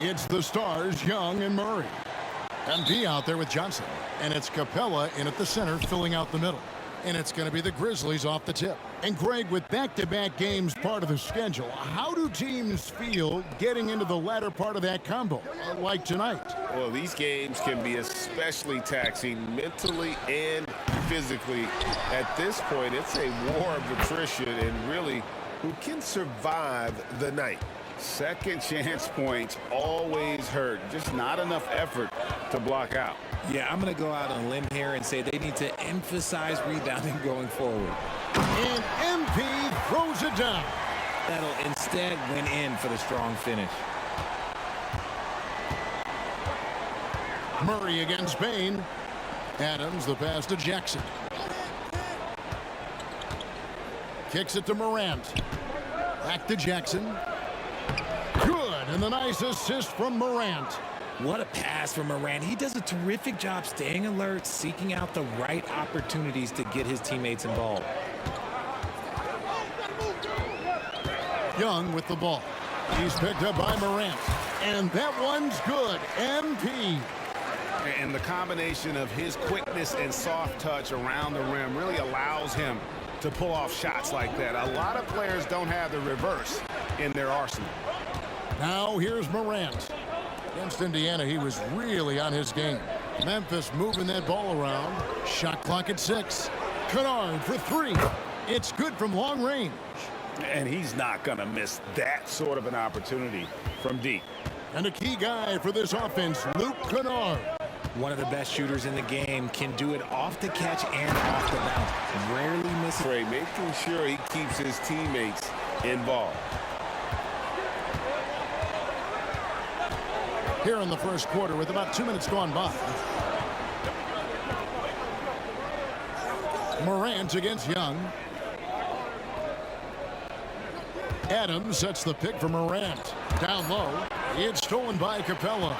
It's the Stars, Young and Murray. MP out there with Johnson. And it's Capella in at the center, filling out the middle. And it's going to be the Grizzlies off the tip. And Greg, with back-to-back games part of the schedule, how do teams feel getting into the latter part of that combo, like tonight? Well, these games can be especially taxing mentally and physically. At this point, it's a war of attrition, and really, who can survive the night? Second chance points always hurt. Just not enough effort to block out. Yeah, I'm going to go out on a limb here and say they need to emphasize rebounding going forward. And MP throws it down. That'll instead win in for the strong finish. Murray against Bain. Adams, the pass to Jackson. Kicks it to Morant. Back to Jackson. Good, and the nice assist from Morant. What a pass from Morant. He does a terrific job staying alert, seeking out the right opportunities to get his teammates involved. Young with the ball. He's picked up by Morant. And that one's good. MP. And the combination of his quickness and soft touch around the rim really allows him to pull off shots like that. A lot of players don't have the reverse in their arsenal. Now here's Morant. Against Indiana, he was really on his game. Memphis moving that ball around. Shot clock at 6. Kennard for 3. It's good from long range. And he's not going to miss that sort of an opportunity from deep. And a key guy for this offense, Luke Kennard. One of the best shooters in the game, can do it off the catch and off the bounce. Rarely misses. Making sure he keeps his teammates involved. Here in the first quarter with about 2 minutes gone by. Morant against Young. Adams sets the pick for Morant. Down low. It's stolen by Capella.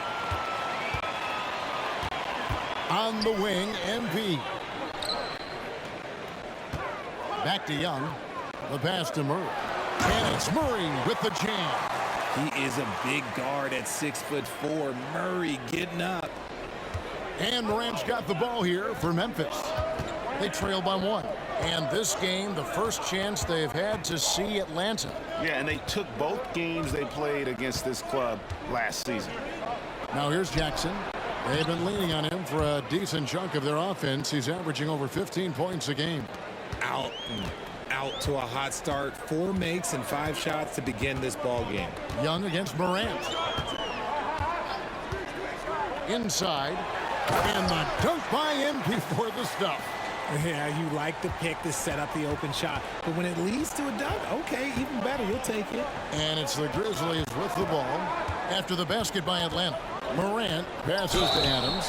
On the wing, MP. Back to Young. The pass to Murray. And it's Murray with the jam. He is a big guard at 6'4". Murray getting up. And Morant's got the ball here for Memphis. They trail by 1. And this game, the first chance they've had to see Atlanta. Yeah, and they took both games they played against this club last season. Now here's Jackson. They've been leaning on him for a decent chunk of their offense. He's averaging over 15 points a game. Out to a hot start. 4 makes and 5 shots to begin this ball game. Young against Morant. Inside. And the dunk by MP for the stuff. Yeah, you like the pick to set up the open shot. But when it leads to a dunk, okay, even better. You'll take it. And it's the Grizzlies with the ball after the basket by Atlanta. Morant passes to Adams.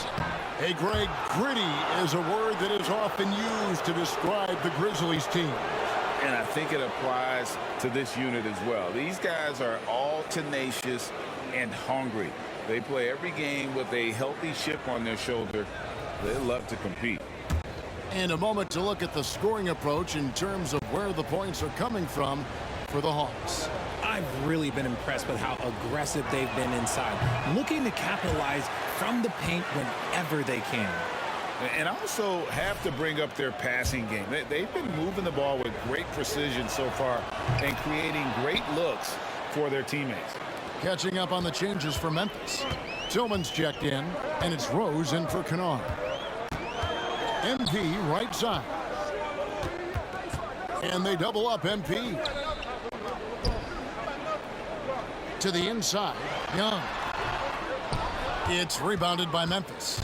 Hey, Greg, gritty is a word that is often used to describe the Grizzlies team. And I think it applies to this unit as well. These guys are all tenacious and hungry. They play every game with a healthy chip on their shoulder. They love to compete. And a moment to look at the scoring approach in terms of where the points are coming from for the Hawks. I've really been impressed with how aggressive they've been inside, looking to capitalize from the paint whenever they can. And also have to bring up their passing game. They've been moving the ball with great precision so far and creating great looks for their teammates. Catching up on the changes for Memphis. Tillman's checked in, and it's Rose in for Kennard. MP right side. And they double up MP. To the inside, Young. It's rebounded by Memphis.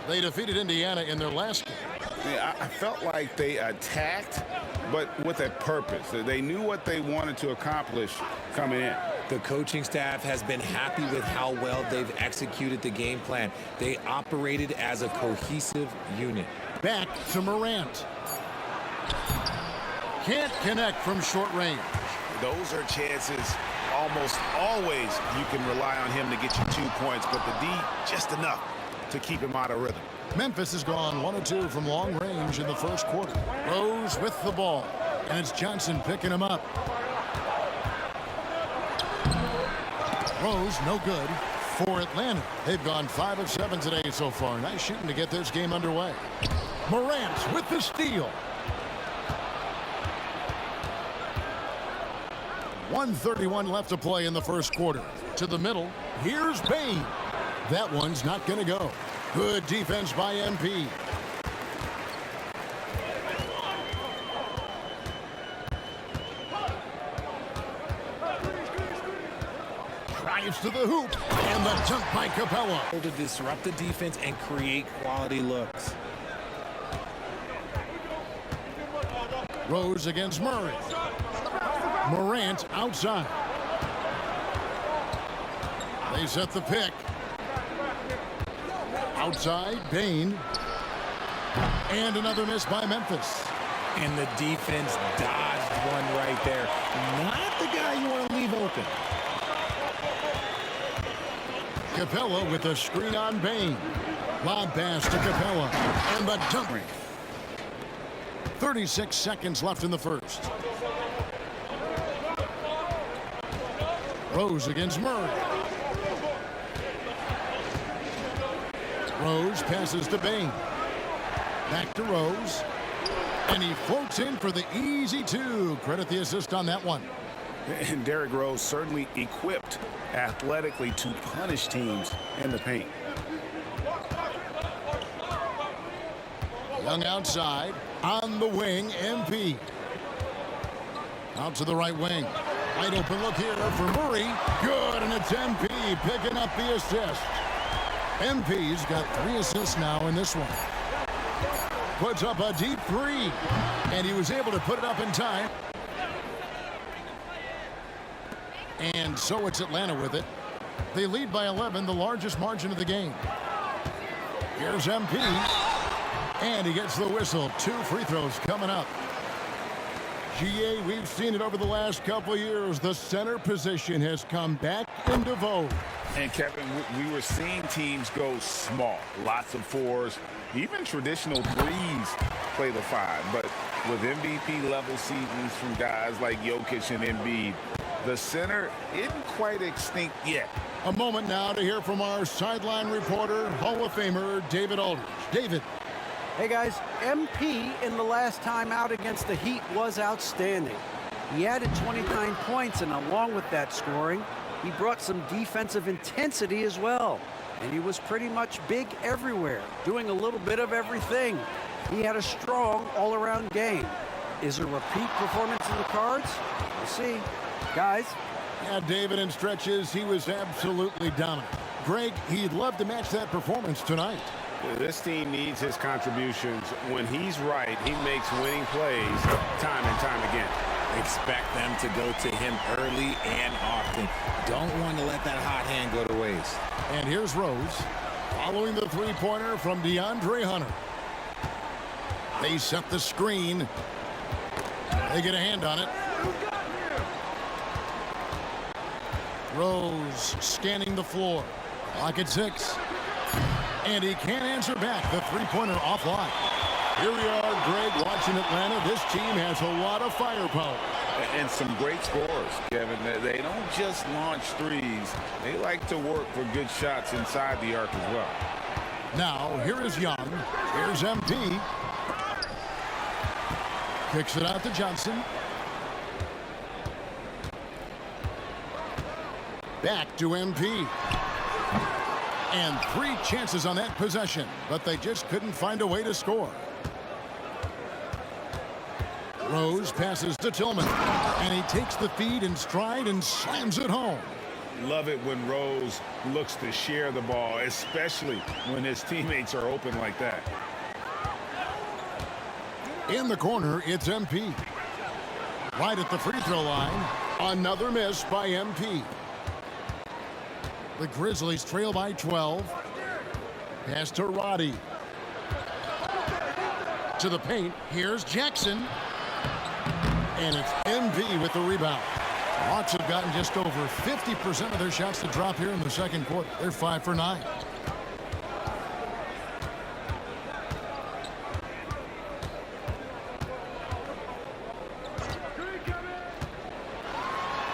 They defeated Indiana in their last game. Yeah, I felt like they attacked, but with a purpose. They knew what they wanted to accomplish coming in. The coaching staff has been happy with how well they've executed the game plan. They operated as a cohesive unit. Back to Morant. Can't connect from short range. Those are chances almost always you can rely on him to get you 2 points, but the D just enough to keep him out of rhythm. Memphis has gone 1 of 2 from long range in the first quarter. Rose with the ball, and it's Johnson picking him up. Rose, no good. For Atlanta, they've gone 5 of 7 today so far. Nice shooting to get this game underway. Morant with the steal. 1:31 left to play in the first quarter. To the middle, here's Bain. That one's not going to go. Good defense by MP. Drives to the hoop, and the dunk by Capella. To disrupt the defense and create quality looks. Rose against Murray. Morant outside. They set the pick. Outside, Bain. And another miss by Memphis. And the defense dodged one right there. Not the guy you want to leave open. Capella with a screen on Bain. Lob pass to Capella. And the dunk. 36 seconds left in the first. Rose against Murray. Rose passes to Bain. Back to Rose. And he floats in for the easy two. Credit the assist on that one. And Derrick Rose certainly equipped athletically to punish teams in the paint. Young outside. On the wing, MP. Out to the right wing. Wide open look here for Murray. Good, and it's MP picking up the assist. MP's got 3 assists now in this one. Puts up a deep 3, and he was able to put it up in time. And so it's Atlanta with it. They lead by 11, the largest margin of the game. Here's MP, and he gets the whistle. 2 free throws coming up. GA, we've seen it over the last couple of years. The center position has come back into vogue. And Kevin, we were seeing teams go small, lots of 4s, even traditional 3s play the 5. But with MVP level seasons from guys like Jokic and Embiid, the center isn't quite extinct yet. A moment now to hear from our sideline reporter, Hall of Famer David Aldridge. David. Hey guys, MP in the last time out against the Heat was outstanding. He added 29 points, and along with that scoring, he brought some defensive intensity as well. And he was pretty much big everywhere, doing a little bit of everything. He had a strong all-around game. Is a repeat performance in the cards? We'll see. Guys. Yeah, David, in stretches, he was absolutely dominant. Greg, he'd love to match that performance tonight. This team needs his contributions. When he's right, he makes winning plays time and time again. Expect them to go to him early and often. Don't want to let that hot hand go to waste. And here's Rose following the three-pointer from DeAndre Hunter. They set the screen. They get a hand on it. Rose scanning the floor. Clock at 6. And he can't answer back. The three-pointer offline. Here we are, Greg, watching Atlanta. This team has a lot of firepower. And some great scores, Kevin. They don't just launch threes. They like to work for good shots inside the arc as well. Now, here is Young. Here's MP. Kicks it out to Johnson. Back to MP. And 3 chances on that possession, but they just couldn't find a way to score. Rose passes to Tillman, and he takes the feed in stride and slams it home. Love it when Rose looks to share the ball, especially when his teammates are open like that. In the corner, it's MP. Right at the free throw line, another miss by MP. The Grizzlies trail by 12. Pass to Roddy. To the paint. Here's Jackson. And it's MV with the rebound. Hawks have gotten just over 50% of their shots to drop here in the second quarter. They're 5 for 9.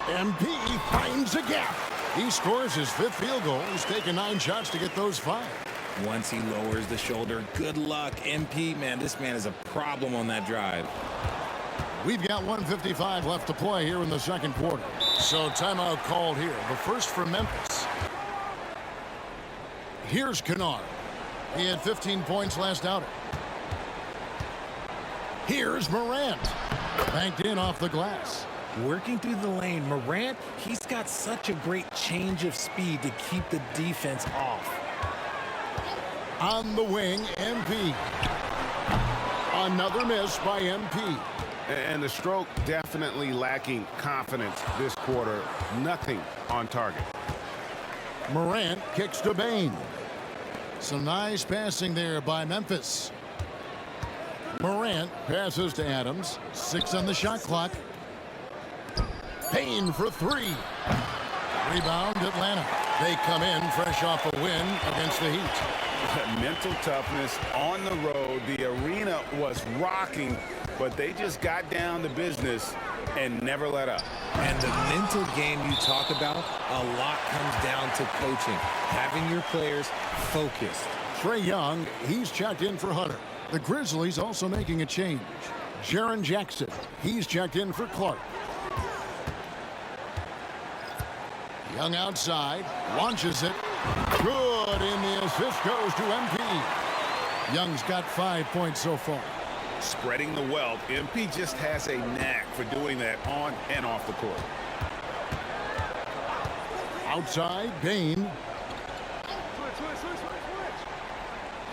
MP finds a gap. He scores his 5th field goal. He's taken 9 shots to get those 5. Once he lowers the shoulder, good luck. MP, man, this man is a problem on that drive. We've got 1:55 left to play here in the second quarter. So timeout called here. The first from Memphis. Here's Kennard. He had 15 points last outing. Here's Morant. Banked in off the glass. Working through the lane, Morant, he's got such a great change of speed to keep the defense off. On the wing, MP. Another miss by MP. And the stroke definitely lacking confidence this quarter. Nothing on target. Morant kicks to Bane. Some nice passing there by Memphis. Morant passes to Adams. 6 on the shot clock. Payne for 3. Rebound Atlanta. They come in fresh off a win against the Heat. Mental toughness on the road. The arena was rocking, but they just got down to business and never let up. And the mental game you talk about, a lot comes down to coaching, having your players focused. Trae Young, he's checked in for Hunter. The Grizzlies also making a change. Jaren Jackson, he's checked in for Clark. Young outside, launches it. Good, and the assist goes to MP. Young's got 5 points so far. Spreading the wealth, MP just has a knack for doing that on and off the court. Outside, Bane.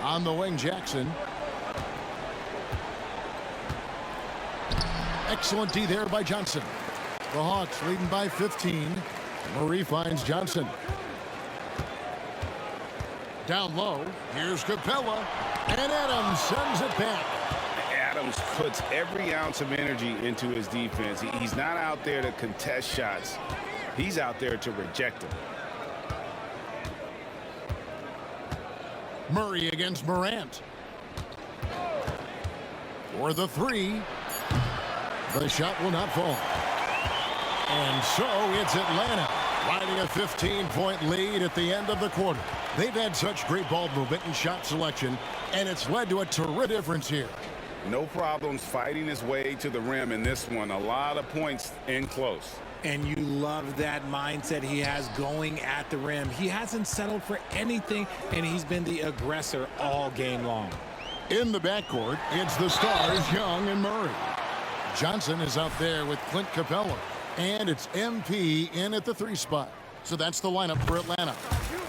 On the wing, Jackson. Excellent D there by Johnson. The Hawks leading by 15. Murray finds Johnson. Down low, here's Capella, and Adams sends it back. Adams puts every ounce of energy into his defense. He's not out there to contest shots. He's out there to reject them. Murray against Morant. For the 3. The shot will not fall. And so it's Atlanta riding a 15-point lead at the end of the quarter. They've had such great ball movement and shot selection, and it's led to a terrific difference here. No problems fighting his way to the rim in this one. A lot of points in close. And you love that mindset he has going at the rim. He hasn't settled for anything, and he's been the aggressor all game long. In the backcourt, it's the stars, Young and Murray. Johnson is out there with Clint Capella, and it's MP in at the 3 spot. So that's the lineup for Atlanta.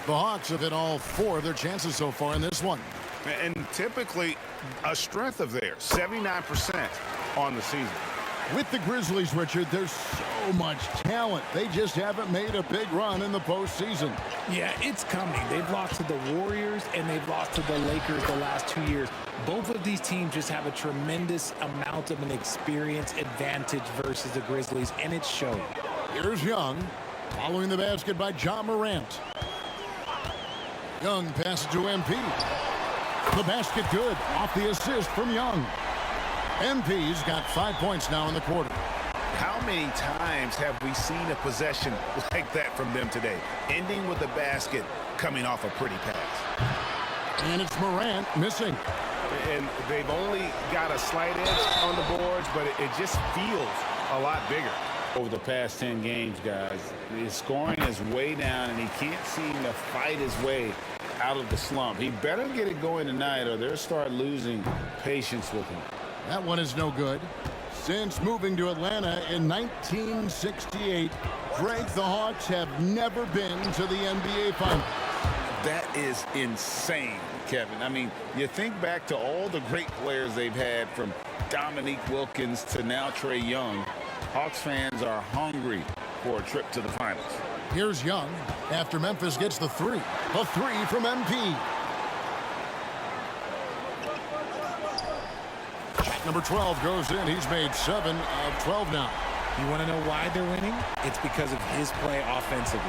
The Hawks have hit all 4 of their chances so far in this one. And typically a strength of theirs, 79% on the season. With the Grizzlies, Richard, there's so much talent. They just haven't made a big run in the postseason. Yeah, it's coming. They've lost to the Warriors and they've lost to the Lakers the last 2 years. Both of these teams just have a tremendous amount of an experience advantage versus the Grizzlies, and it's showing. Here's Young, following the basket by John Morant. Young passes to MP. The basket good, off the assist from Young. MP's got 5 points now in the quarter. How many times have we seen a possession like that from them today? Ending with a basket, coming off a pretty pass. And it's Morant missing. And they've only got a slight edge on the boards, but it just feels a lot bigger. Over the past 10 games, guys, his scoring is way down, and he can't seem to fight his way out of the slump. He better get it going tonight, or they'll start losing patience with him. That one is no good. Since moving to Atlanta in 1968, Greg, the Hawks have never been to the NBA Finals. That is insane, Kevin. I mean, you think back to all the great players they've had, from Dominique Wilkins to now Trae Young. Hawks fans are hungry for a trip to the finals. Here's Young after Memphis gets the 3. A 3 from MP. Shot number 12 goes in. He's made 7 of 12 now. You want to know why they're winning? It's because of his play offensively.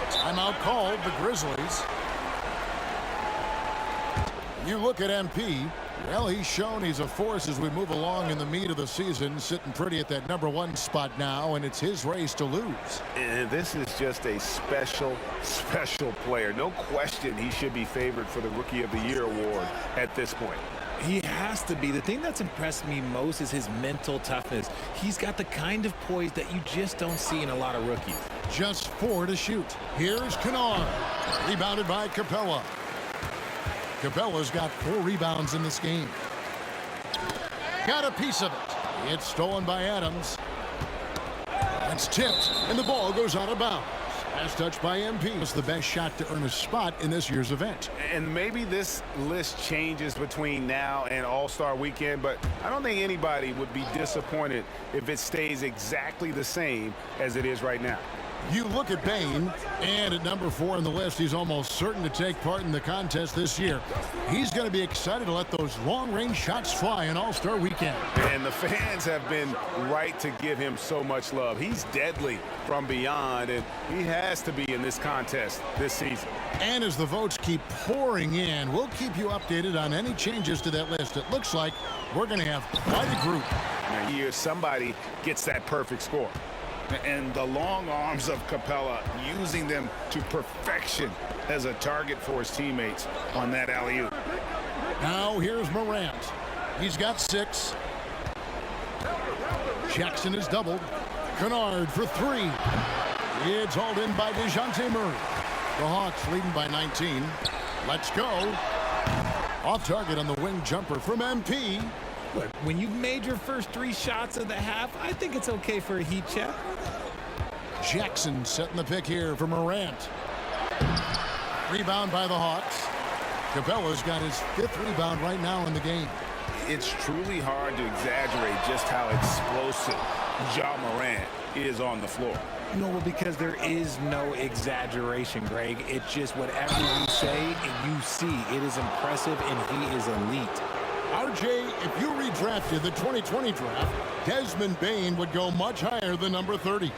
Timeout called, the Grizzlies. You look at MP, Well, he's shown he's a force as we move along in the meat of the season, sitting pretty at that #1 spot now, and it's his race to lose. And this is just a special, special player. No question he should be favored for the Rookie of the Year award at this point. He has to be. The thing that's impressed me most is his mental toughness. He's got the kind of poise that you just don't see in a lot of rookies. Just 4 to shoot. Here's Kennard. Rebounded by Capella. Capella's got 4 rebounds in this game. Got a piece of it. It's stolen by Adams. It's tipped, and the ball goes out of bounds. Last touch by MP. It's the best shot to earn a spot in this year's event. And maybe this list changes between now and All-Star Weekend, but I don't think anybody would be disappointed if it stays exactly the same as it is right now. You look at Bain, and at #4 on the list, he's almost certain to take part in the contest this year. He's going to be excited to let those long-range shots fly in All-Star Weekend. And the fans have been right to give him so much love. He's deadly from beyond, and he has to be in this contest this season. And as the votes keep pouring in, we'll keep you updated on any changes to that list. It looks like we're going to have quite a group. Now, here somebody gets that perfect score. And the long arms of Capella, using them to perfection as a target for his teammates on that alley-oop. Now here's Morant. He's got 6. Jackson is doubled. Kennard for 3. It's hauled in by DeJounte Murray. The Hawks leading by 19. Let's go. Off target on the wing jumper from MP. Look, when you've made your first 3 shots of the half, I think it's okay for a heat check. Jackson setting the pick here for Morant. Rebound by the Hawks. Capella's got his 5th rebound right now in the game. It's truly hard to exaggerate just how explosive Ja Morant is on the floor. No, because there is no exaggeration, Greg. It's just whatever you say and you see. It is impressive, and he is elite. RJ, if you redrafted the 2020 draft, Desmond Bain would go much higher than #30.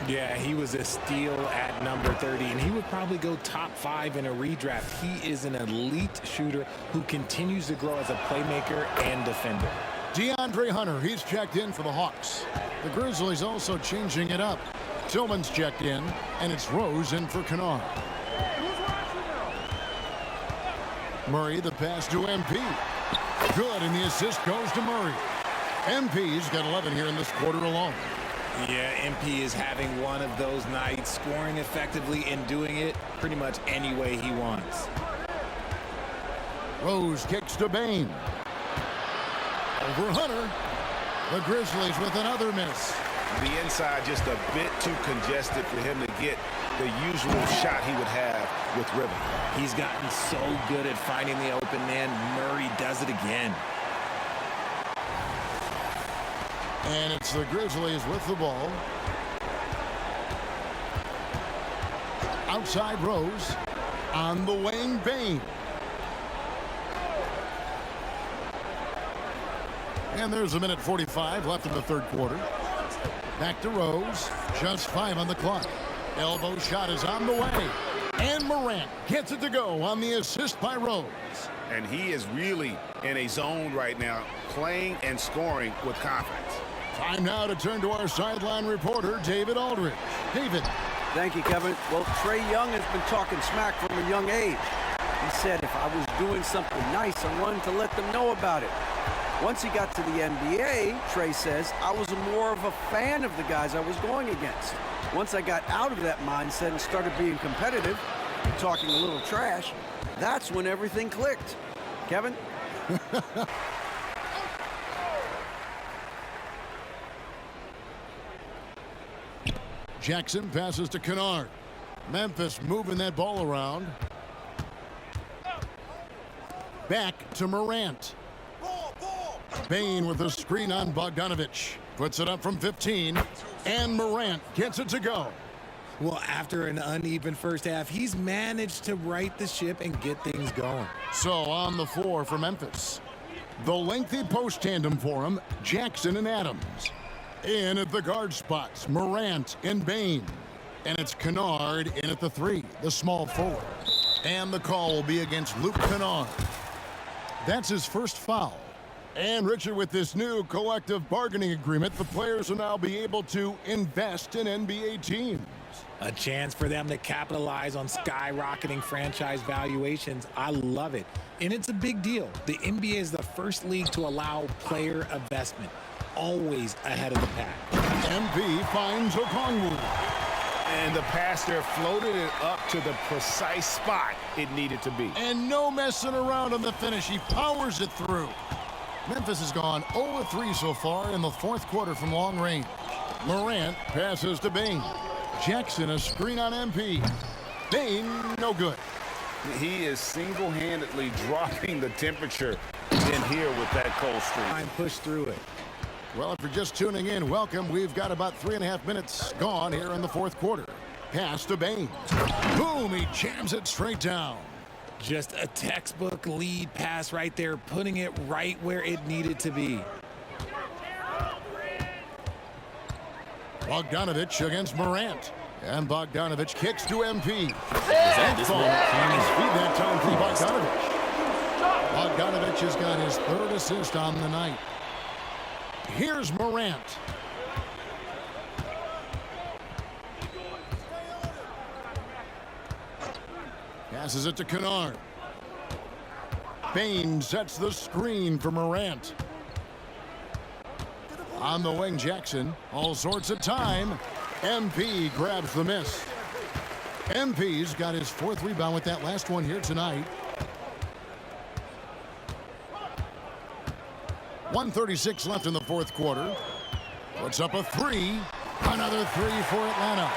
Yeah, he was a steal at #30, and he would probably go top 5 in a redraft. He is an elite shooter who continues to grow as a playmaker and defender. DeAndre Hunter, he's checked in for the Hawks. The Grizzlies also changing it up. Tillman's checked in, and it's Rose in for Kennard. Murray, the pass to MP. Good, and the assist goes to Murray. MP's got 11 here in this quarter alone. Yeah, MP is having one of those nights, scoring effectively and doing it pretty much any way he wants. Rose kicks to Bain. Over Hunter. The Grizzlies with another miss. The inside just a bit too congested for him to get the usual shot he would have with rhythm. He's gotten so good at finding the open man. Murray does it again. And it's the Grizzlies with the ball. Outside Rose. On the wing, Bain. And there's 1:45 left in the 3rd quarter. Back to Rose. Just 5 on the clock. Elbow shot is on the way. And Morant gets it to go on the assist by Rose. And he is really in a zone right now, playing and scoring with confidence. Time now to turn to our sideline reporter, David Aldridge. David. Thank you, Kevin. Well, Trae Young has been talking smack from a young age. He said if I was doing something nice, I wanted to let them know about it. Once he got to the NBA, Trae says, I was more of a fan of the guys I was going against. Once I got out of that mindset and started being competitive, talking a little trash, that's when everything clicked. Kevin? Jackson passes to Kennard. Memphis moving that ball around. Back to Morant. Bain with a screen on Bogdanovich. Puts it up from 15. And Morant gets it to go. Well, after an uneven first half, he's managed to right the ship and get things going. So on the floor for Memphis. The lengthy post tandem for him, Jackson and Adams. In at the guard spots, Morant and Bain. And it's Kennard in at the 3, the small forward. And the call will be against Luke Kennard. That's his first foul. And, Richard, with this new collective bargaining agreement, the players will now be able to invest in NBA teams. A chance for them to capitalize on skyrocketing franchise valuations. I love it. And it's a big deal. The NBA is the first league to allow player investment. Always ahead of the pack. MP finds Okongwu. And the pass there floated it up to the precise spot it needed to be. And no messing around on the finish. He powers it through. Memphis has gone 0-3 so far in the fourth quarter from long range. Morant passes to Bain. Jackson a screen on MP. Bain, no good. He is single-handedly dropping the temperature in here with that cold streak. Try and push through it. Well, if you're just tuning in, welcome. We've got about 3.5 minutes gone here in the fourth quarter. Pass to Bain. Boom, he jams it straight down. Just a textbook lead pass right there, putting it right where it needed to be. Bogdanovich against Morant. And Bogdanovich kicks to MP. And fall. Nice feed that time from Bogdanovich. Bogdanovich has got his third assist on the night. Here's Morant. Passes it to Kennard. Bain sets the screen for Morant. On the wing, Jackson. All sorts of time. MP grabs the miss. MP's got his fourth rebound with that last one here tonight. 1:36 left in the fourth quarter. Puts up a three. Another three for Atlanta.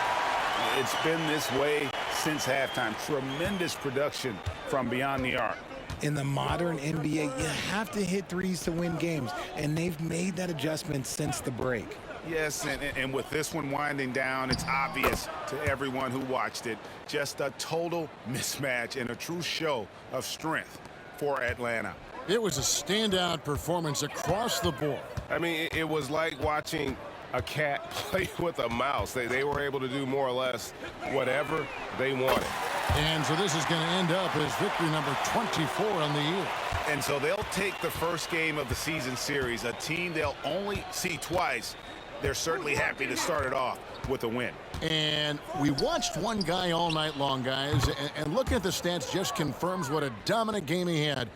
It's been this way since halftime. Tremendous production from beyond the arc. In the modern NBA, you have to hit threes to win games, and they've made that adjustment since the break. Yes, and with this one winding down, it's obvious to everyone who watched it. Just a total mismatch and a true show of strength for Atlanta. It was a standout performance across the board. I mean, it was like watching a cat play with a mouse. They were able to do more or less whatever they wanted. And so this is going to end up as victory number 24 on the year. And so they'll take the first game of the season series, a team they'll only see twice. They're certainly happy to start it off with a win. And we watched one guy all night long, guys, and looking at the stats just confirms what a dominant game he had.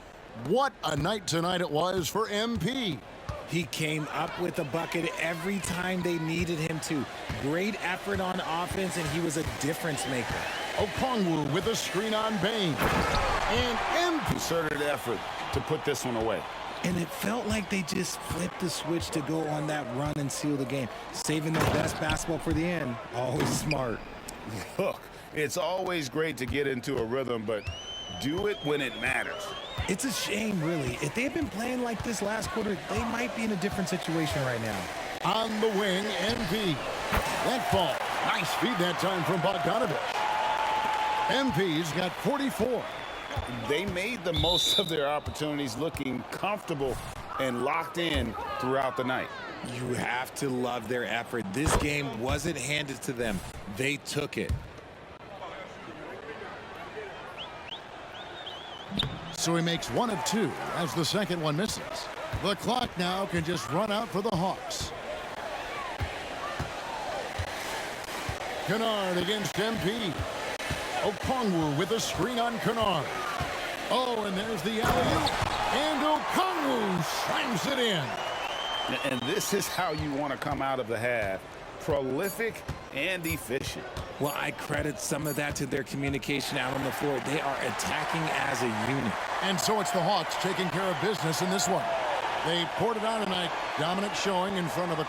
What a night tonight it was for MP. He came up with a bucket every time they needed him to. Great effort on offense, and he was a difference maker. Okongwu with a screen on Bain. And MP. Concerted effort to put this one away. And it felt like they just flipped the switch to go on that run and seal the game. Saving their best basketball for the end. Always smart. Look, it's always great to get into a rhythm, but do it when it matters. It's a shame, really. If they had been playing like this last quarter, they might be in a different situation right now. On the wing, MP. That ball. Nice feed that time from Bogdanovich. MP's got 44. They made the most of their opportunities, looking comfortable and locked in throughout the night. You have to love their effort. This game wasn't handed to them. They took it. So he makes one of two as the second one misses. The clock now can just run out for the Hawks. Kennard against MP. Okongwu with a screen on Kennard. Oh, and there's the alley-oop. And Okongwu slams it in. And this is how you want to come out of the half. Prolific and efficient. Well, I credit some of that to their communication out on the floor. They are attacking as a unit. And so it's the Hawks taking care of business in this one. They poured it on tonight. Dominant showing in front of a